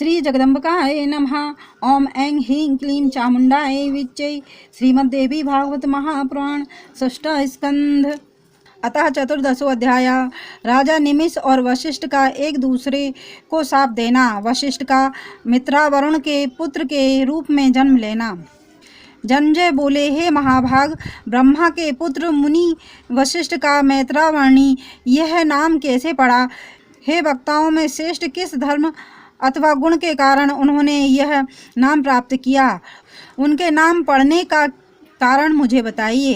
श्री जगदम्बिकाय नमः। ओम ऐं ह्रीं क्लीं चामुण्डाय विच्चे। श्रीमद्देवी भागवत महापुराण षष्ठ स्कंध। अतः चतुर्दशो अध्याय। राजा निमिष और वशिष्ठ का एक दूसरे को शाप देना। वशिष्ठ का मित्रावरुण के पुत्र के रूप में जन्म लेना। जन्मेजय बोले, हे महाभाग, ब्रह्मा के पुत्र मुनि वशिष्ठ का मैत्रावणी यह नाम कैसे पड़ा? हे वक्ताओं में श्रेष्ठ, किस धर्म अथवा गुण के कारण उन्होंने यह नाम प्राप्त किया? उनके नाम पढ़ने का कारण मुझे बताइए।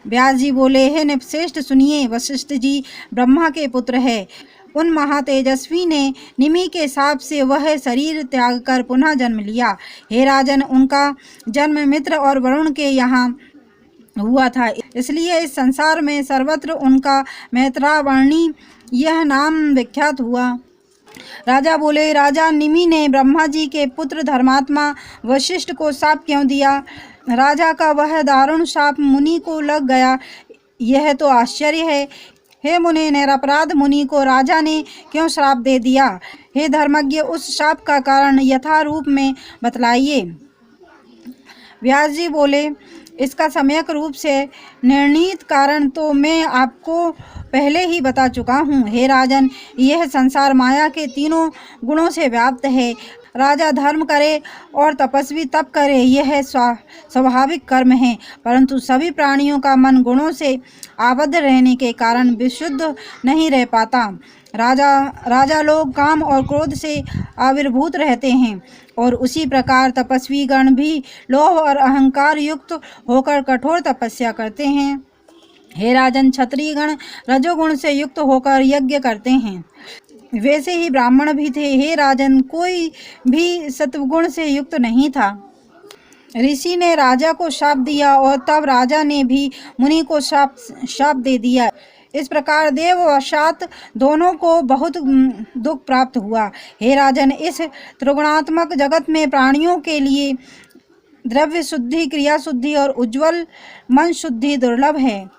व्यास जी बोले, हे नृपश्रेष्ठ, सुनिए। वशिष्ठ जी ब्रह्मा के पुत्र है। उन महातेजस्वी ने निमि के शाप से वह शरीर त्याग कर पुनः जन्म लिया। हे राजन, उनका जन्म मित्र और वरुण के यहाँ हुआ था, इसलिए इस संसार में सर्वत्र उनका मैत्रावणी यह नाम विख्यात हुआ। राजा बोले, राजा निमि ने ब्रह्मा जी के पुत्र धर्मात्मा वशिष्ठ को शाप क्यों दिया? राजा का वह दारुण शाप मुनि को लग गया, यह तो आश्चर्य है। हे मुने, निरपराध मुनि को राजा ने क्यों श्राप दे दिया? हे धर्मज्ञ, उस शाप का कारण यथारूप में बतलाइए। व्यास जी बोले, इसका सम्यक रूप से निर्णीत कारण तो मैं आपको पहले ही बता चुका हूँ। हे राजन, यह संसार माया के तीनों गुणों से व्याप्त है। राजा धर्म करे और तपस्वी तप करे, यह स्वाभाविक कर्म है, परंतु सभी प्राणियों का मन गुणों से आबद्ध रहने के कारण विशुद्ध नहीं रह पाता। राजा लोग काम और क्रोध से आविर्भूत रहते हैं, और उसी प्रकार तपस्वी गण भी लोभ और अहंकार युक्त होकर कठोर तपस्या करते हैं। हे राजन, क्षत्रिय गण रजोगुण से युक्त होकर यज्ञ करते हैं, वैसे ही ब्राह्मण भी थे। हे राजन, कोई भी सत्वगुण से युक्त नहीं था। ऋषि ने राजा को शाप दिया और तब राजा ने भी मुनि को शाप दे दिया। इस प्रकार देववशात दोनों को बहुत दुख प्राप्त हुआ। हे राजन, इस त्रिगुणात्मक जगत में प्राणियों के लिए द्रव्य शुद्धि, क्रिया शुद्धि और उज्ज्वल मन शुद्धि दुर्लभ है।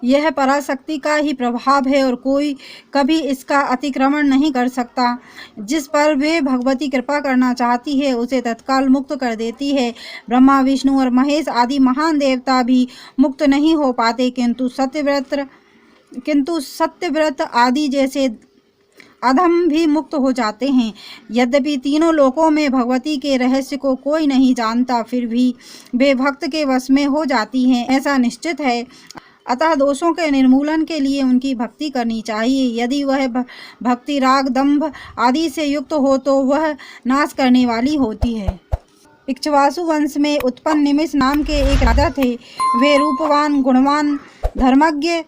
यह पराशक्ति का ही प्रभाव है और कोई कभी इसका अतिक्रमण नहीं कर सकता। जिस पर वे भगवती कृपा करना चाहती है उसे तत्काल मुक्त कर देती है। ब्रह्मा, विष्णु और महेश आदि महान देवता भी मुक्त नहीं हो पाते, किंतु सत्यव्रत आदि जैसे अधम भी मुक्त हो जाते हैं। यद्यपि तीनों लोकों में भगवती के रहस्य को कोई नहीं जानता, फिर भी वे भक्त के वश में हो जाती हैं, ऐसा निश्चित है। अतः दोषों के निर्मूलन के लिए उनकी भक्ति करनी चाहिए। यदि वह भक्ति राग, दंभ आदि से युक्त हो तो वह नाश करने वाली होती है। इक्ष्वाकु वंश में उत्पन्न निमिष नाम के एक राजा थे। वे रूपवान, गुणवान, धर्मज्ञ,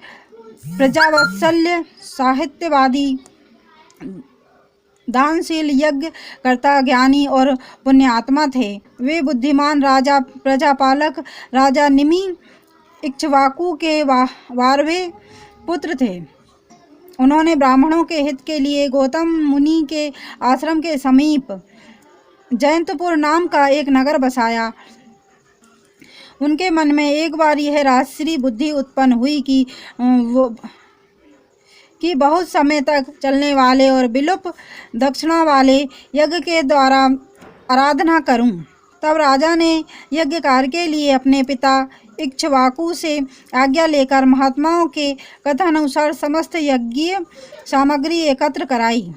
प्रजावत्सल्य, साहित्यवादी, दानशील, यज्ञ कर्ता, ज्ञानी और पुण्यात्मा थे। वे बुद्धिमान राजा, प्रजापालक राजा निमि इक्ष्वाकु के 12वें पुत्र थे। उन्होंने ब्राह्मणों के हित के लिए गौतम मुनि के आश्रम के समीप जयंतपुर नाम का एक नगर बसाया। उनके मन में एक बार यह राजश्री बुद्धि उत्पन्न हुई कि बहुत समय तक चलने वाले और विलुप दक्षिणा वाले यज्ञ के द्वारा आराधना करूं। तब राजा ने यज्ञ कार्य के लिए अपने पिता इक्ष्वाकु से आज्ञा लेकर महात्माओं के कथनानुसार समस्त यज्ञीय सामग्री एकत्र कराई।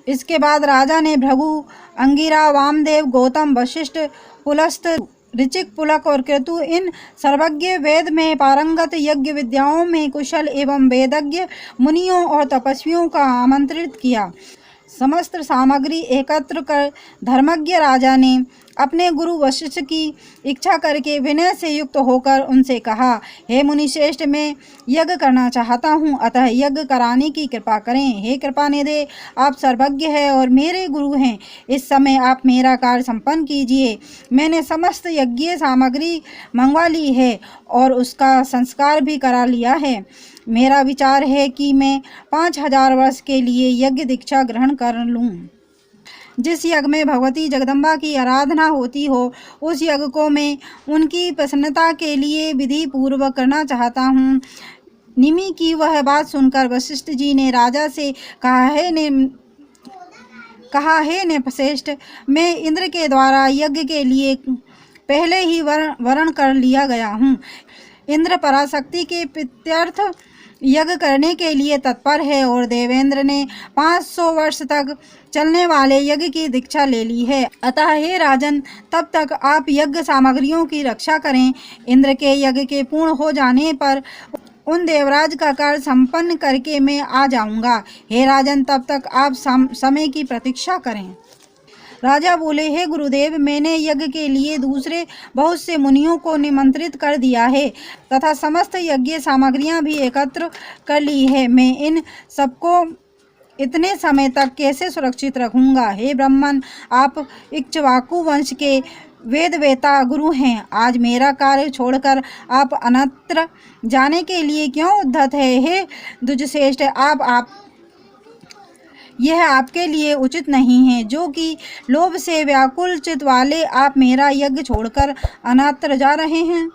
इसके बाद राजा ने भृगु, अंगिरा, वामदेव, गौतम, वशिष्ठ, पुलस्त, ऋचिक, पुलक और क्रतु इन सर्वज्ञ, वेद में पारंगत, यज्ञ विद्याओं में कुशल एवं वेदज्ञ मुनियों और तपस्वियों का आमंत्रित किया। समस्त सामग्री एकत्र कर धर्मज्ञ राजा ने अपने गुरु वशिष्ठ की इच्छा करके विनय से युक्त होकर उनसे कहा, हे मुनिश्रेष्ठ, मैं यज्ञ करना चाहता हूँ, अतः यज्ञ कराने की कृपा करें। हे कृपानिधे, आप सर्वज्ञ हैं और मेरे गुरु हैं, इस समय आप मेरा कार्य संपन्न कीजिए। मैंने समस्त यज्ञीय सामग्री मंगवा ली है और उसका संस्कार भी करा लिया है। मेरा विचार है कि मैं 5000 वर्ष के लिए यज्ञ दीक्षा ग्रहण कर लूँ। जिस यज्ञ में भगवती जगदम्बा की आराधना होती हो, उस यज्ञ को मैं उनकी प्रसन्नता के लिए विधि पूर्वक करना चाहता हूँ। निमि की वह बात सुनकर वशिष्ठ जी ने राजा से कहा, कहा, हे नृपश्रेष्ठ, मैं इंद्र के द्वारा यज्ञ के लिए पहले ही वर्ण कर लिया गया हूँ। इंद्र पराशक्ति के प्रीत्यर्थ यज्ञ करने के लिए तत्पर है और देवेंद्र ने 500 वर्ष तक चलने वाले यज्ञ की दीक्षा ले ली है। अतः हे राजन, तब तक आप यज्ञ सामग्रियों की रक्षा करें। इंद्र के यज्ञ के पूर्ण हो जाने पर उन देवराज का कार्य संपन्न करके मैं आ जाऊंगा। हे राजन, तब तक आप समय की प्रतीक्षा करें। राजा बोले, हे गुरुदेव, मैंने यज्ञ के लिए दूसरे बहुत से मुनियों को निमंत्रित कर दिया है तथा समस्त यज्ञ सामग्रियां भी एकत्र कर ली है। मैं इन सबको इतने समय तक कैसे सुरक्षित रखूंगा? हे ब्राह्मण, आप इक्ष्वाकु वंश के वेद वेता गुरु हैं। आज मेरा कार्य छोड़कर आप अन्यत्र जाने के लिए क्यों उद्धत है? हे द्विजश्रेष्ठ, आप यह आपके लिए उचित नहीं है, जो कि लोभ से व्याकुल चित्त वाले आप मेरा यज्ञ छोड़कर अन्यत्र जा रहे हैं।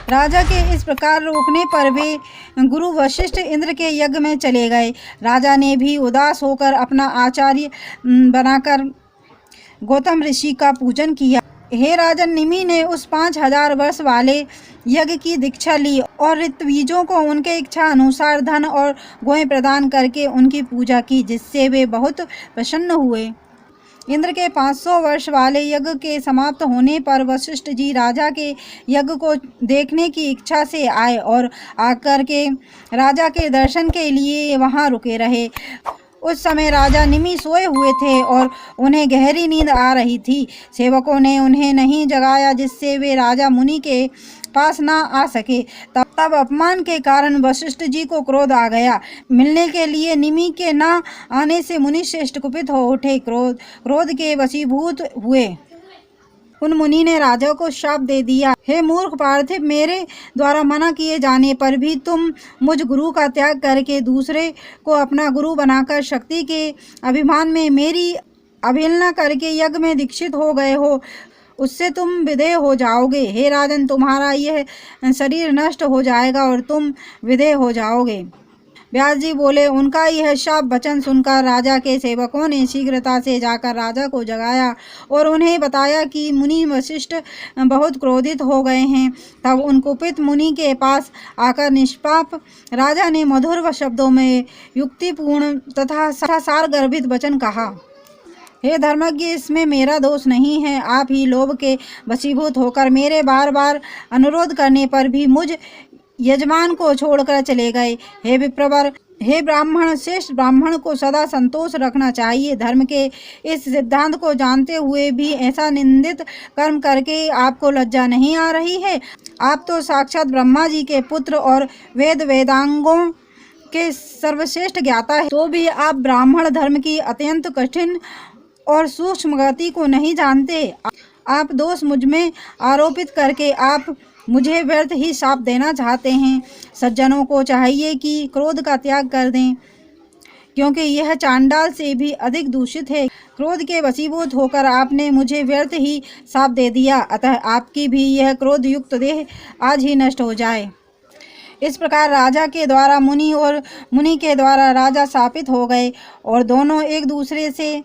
राजा के इस प्रकार रोकने पर वे गुरु वशिष्ठ इंद्र के यज्ञ में चले गए। राजा ने भी उदास होकर अपना आचार्य बनाकर गौतम ऋषि का पूजन किया। हे राजन, निमि ने उस 5000 वर्ष वाले यज्ञ की दीक्षा ली और ऋत्विजों को उनके इच्छा अनुसार धन और गौएं प्रदान करके उनकी पूजा की, जिससे वे बहुत प्रसन्न हुए। इंद्र के 500 वर्ष वाले यज्ञ के समाप्त होने पर वशिष्ठ जी राजा के यज्ञ को देखने की इच्छा से आए और आकर के राजा के दर्शन के लिए वहां रुके रहे। उस समय राजा निमि सोए हुए थे और उन्हें गहरी नींद आ रही थी। सेवकों ने उन्हें नहीं जगाया, जिससे वे राजा मुनि के पास ना आ सके। तब अपमान के कारण वशिष्ठ जी को क्रोध आ गया। मिलने के लिए निमि के ना आने से मुनि श्रेष्ठ कुपित हो उठे, क्रोध के वशीभूत हुए। उन मुनि ने राजा को शाप दे दिया, हे मूर्ख पार्थिव, मेरे द्वारा मना किए जाने पर भी तुम मुझ गुरु का त्याग करके दूसरे को अपना गुरु बनाकर शक्ति के अभिमान में मेरी अवहेलना करके यज्ञ में दीक्षित हो गए हो। उससे तुम विदेह हो जाओगे। हे राजन, तुम्हारा यह शरीर नष्ट हो जाएगा और तुम विदेह हो जाओगे। व्यास जी बोले, उनका यह शाप वचन सुनकर राजा के सेवकों ने शीघ्रता से जाकर राजा को जगाया और उन्हें बताया कि मुनि वशिष्ठ बहुत क्रोधित हो गए हैं। तब उन कुपित मुनि के पास आकर निष्पाप राजा ने मधुर शब्दों में युक्तिपूर्ण तथा सारगर्भित वचन कहा, हे धर्मज्ञ, इसमें मेरा दोष नहीं है। आप ही लोभ के वशीभूत होकर मेरे बार बार अनुरोध करने पर भी मुझ यजमान को छोड़कर चले गए। हे विप्रवर, हे ब्राह्मण, श्रेष्ठ ब्राह्मण को सदा संतोष रखना चाहिए। धर्म के इस सिद्धांत को जानते हुए भी ऐसा निंदित कर्म करके आपको लज्जा नहीं आ रही है? आप तो साक्षात ब्रह्मा जी के पुत्र और वेदांगों के सर्वश्रेष्ठ ज्ञाता है, तो भी आप ब्राह्मण धर्म की अत्यंत कठिन और सूक्ष्म गति को नहीं जानते। आप दोष मुझ में आरोपित करके आप मुझे व्यर्थ ही शाप देना चाहते हैं। सज्जनों को चाहिए कि क्रोध का त्याग कर दें, क्योंकि यह चांडाल से भी अधिक दूषित है। क्रोध के वशीभूत होकर आपने मुझे व्यर्थ ही शाप दे दिया, अतः आपकी भी यह क्रोध युक्त देह आज ही नष्ट हो जाए। इस प्रकार राजा के द्वारा मुनि और मुनि के द्वारा राजा शापित हो गए और दोनों एक दूसरे से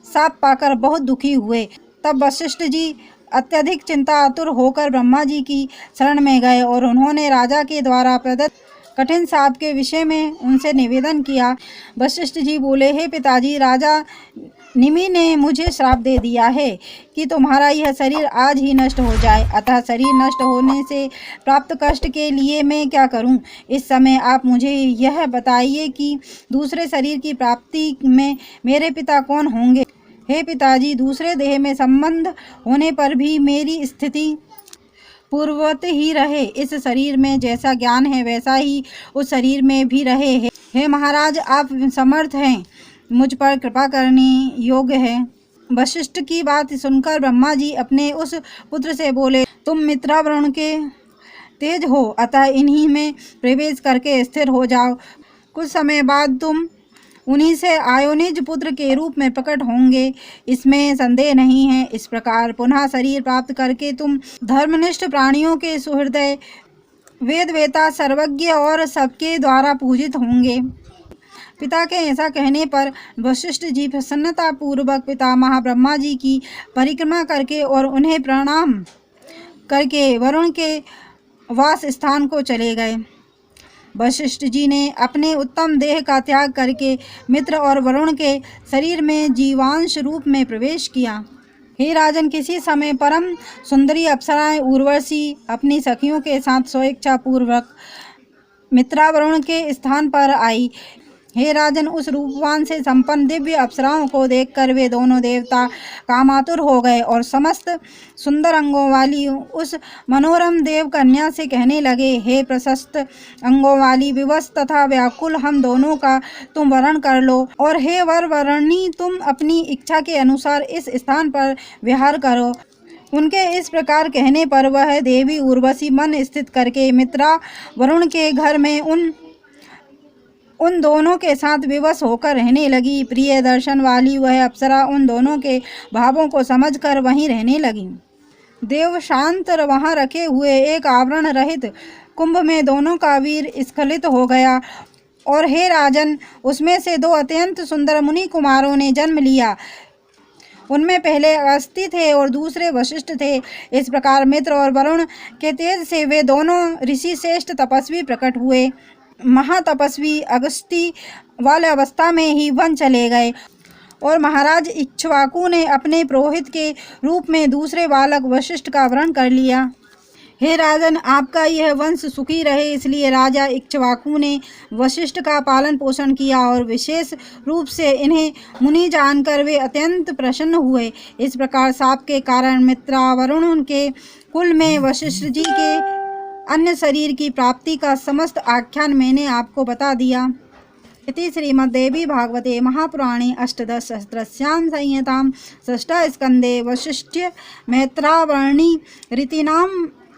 शाप पाकर बहुत दुखी हुए। तब वशिष्ठ जी अत्यधिक चिंतातुर होकर ब्रह्मा जी की शरण में गए और उन्होंने राजा के द्वारा प्रदत्त कठिन शाप के विषय में उनसे निवेदन किया। वशिष्ठ जी बोले, हे पिताजी, राजा निमि ने मुझे श्राप दे दिया है कि तुम्हारा यह शरीर आज ही नष्ट हो जाए। अतः शरीर नष्ट होने से प्राप्त कष्ट के लिए मैं क्या करूं? इस समय आप मुझे यह बताइए कि दूसरे शरीर की प्राप्ति में मेरे पिता कौन होंगे? हे पिताजी, दूसरे देह में संबंध होने पर भी मेरी स्थिति पूर्ववत ही रहे। इस शरीर में जैसा ज्ञान है वैसा ही उस शरीर में भी रहे। हे महाराज, आप समर्थ हैं, मुझ पर कृपा करने योग्य है। वशिष्ठ की बात सुनकर ब्रह्मा जी अपने उस पुत्र से बोले, तुम मित्रा वरुण के तेज हो, अतः इन्हीं में प्रवेश करके स्थिर हो जाओ। कुछ समय बाद तुम उन्हीं से आयोनिज पुत्र के रूप में प्रकट होंगे, इसमें संदेह नहीं है। इस प्रकार पुनः शरीर प्राप्त करके तुम धर्मनिष्ठ प्राणियों के सुहृदय, वेद वेता, सर्वज्ञ और सबके द्वारा पूजित होंगे। पिता के ऐसा कहने पर वशिष्ठ जी प्रसन्नता पूर्वक पितामह ब्रह्मा जी की परिक्रमा करके और उन्हें प्रणाम करके वरुण के वास स्थान को चले गए। वशिष्ठ जी ने अपने उत्तम देह का त्याग करके मित्र और वरुण के शरीर में जीवांश रूप में प्रवेश किया। हे राजन, किसी समय परम सुंदरी अप्सराएं उर्वशी अपनी सखियों के साथ स्वेच्छा पूर्वक मित्रावरुण के स्थान पर आई। हे राजन, उस रूपवान से संपन्न दिव्य अप्सराओं को देखकर वे दोनों देवता कामातुर हो गए और समस्त सुंदर अंगों वाली उस मनोरम देव कन्या से कहने लगे, हे प्रशस्त अंगों वाली विवश तथा व्याकुल, हम दोनों का तुम वरण कर लो, और हे वर वरणी, तुम अपनी इच्छा के अनुसार इस स्थान पर विहार करो। उनके इस प्रकार कहने पर वह देवी उर्वशी मन स्थित करके मित्रा वरुण के घर में उन दोनों के साथ विवश होकर रहने लगी। प्रिय दर्शन वाली वह अप्सरा उन दोनों के भावों को समझकर वहीं रहने लगी। देव शांत वहां रखे हुए एक आवरण रहित कुंभ में दोनों का वीर स्खलित हो गया, और हे राजन, उसमें से दो अत्यंत सुंदर मुनि कुमारों ने जन्म लिया। उनमें पहले अगस्त्य थे और दूसरे वशिष्ठ थे। इस प्रकार मित्र और वरुण के तेज से वे दोनों ऋषि श्रेष्ठ तपस्वी प्रकट हुए। महातपस्वी अगस्त्य वाले अवस्था में ही वन चले गए, और महाराज इक्ष्वाकु ने अपने पुरोहित के रूप में दूसरे बालक वशिष्ठ का वरण कर लिया। हे राजन, आपका यह वंश सुखी रहे, इसलिए राजा इक्ष्वाकु ने वशिष्ठ का पालन पोषण किया, और विशेष रूप से इन्हें मुनि जानकर वे अत्यंत प्रसन्न हुए। इस प्रकार शाप के कारण मित्रावरुण के कुल में वशिष्ठ जी के अन्य शरीर की प्राप्ति का समस्त आख्यान मैंने आपको बता दिया। इति श्रीमद्देवी भागवते महापुराणे अष्टादशसहस्रस्यां संहितां षष्ठस्कन्धे वशिष्ठ्य मैत्रावरणी रीतीनां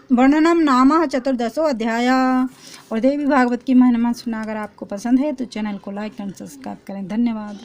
वर्णनम नाम 14 अध्याय। और देवी भागवत की महिमा सुना अगर आपको पसंद है तो चैनल को लाइक एंड सब्सक्राइब करें। धन्यवाद।